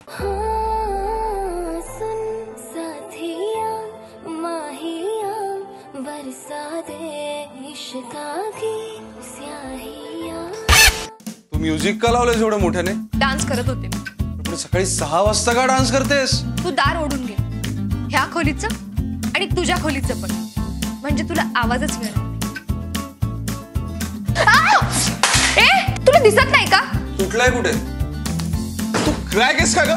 तू music का लावलंयस एवढं मोठ्याने? डान्स करत होते मी. पण सकाळी 6 वाजता का डान्स करतेस? तू दार ओढून घे, ह्या खोलीचं आणि तुझ्या खोलीचं पण, म्हणजे तुला आवाजच मिळणार नाही. ए, तुला दिसत नाही का? तुटलाय कुठे? तू क्रॅक आहेस का ग?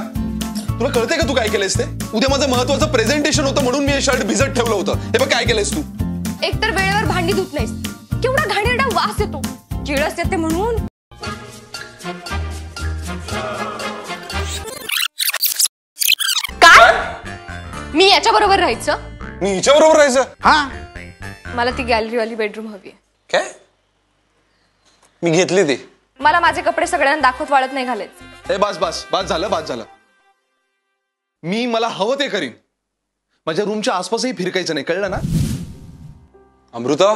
तुला कळतंय का तू काय केलंयस ते? उद्या माझं महत्त्वाचं प्रेझेंटेशन होतं म्हणून मी हे शर्ट भिजत ठेवलं होतं. हे बघ काय केलंयस तू. एकतर वेळेवर भांडी धुत नाहीस, केवढा घाणेरडा वास येतो, किळस येते म्हणून. काय? मी याच्या बरोबर राहायचं? मी हिच्या बरोबर राहायचं? हा, मला ती गॅलरीवाली बेडरूम हवी आहे. काय? मी घेतली ती. मला माझे कपडे सगळ्यांना दाखवत वाळत नाही घालायचे. ए बस बस बस झालं, बस झालं. मी मला हवं ते करीन. माझ्या रूमच्या आसपासही फिरकायचं नाही, कळलं ना? अमृता,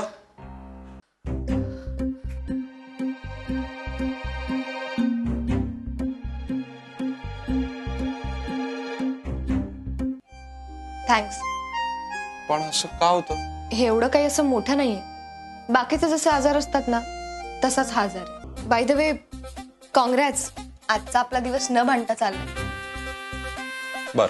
थँक्स. पण असं का होतं? हे एवढं काही असं मोठं नाहीये. बाकीचे जसे आजार असतात ना, तसाच हा आजार आहे. बाय द वे, कॉंग्रॅट्स, आजचा आपला दिवस न भांडता चाललाय. बर.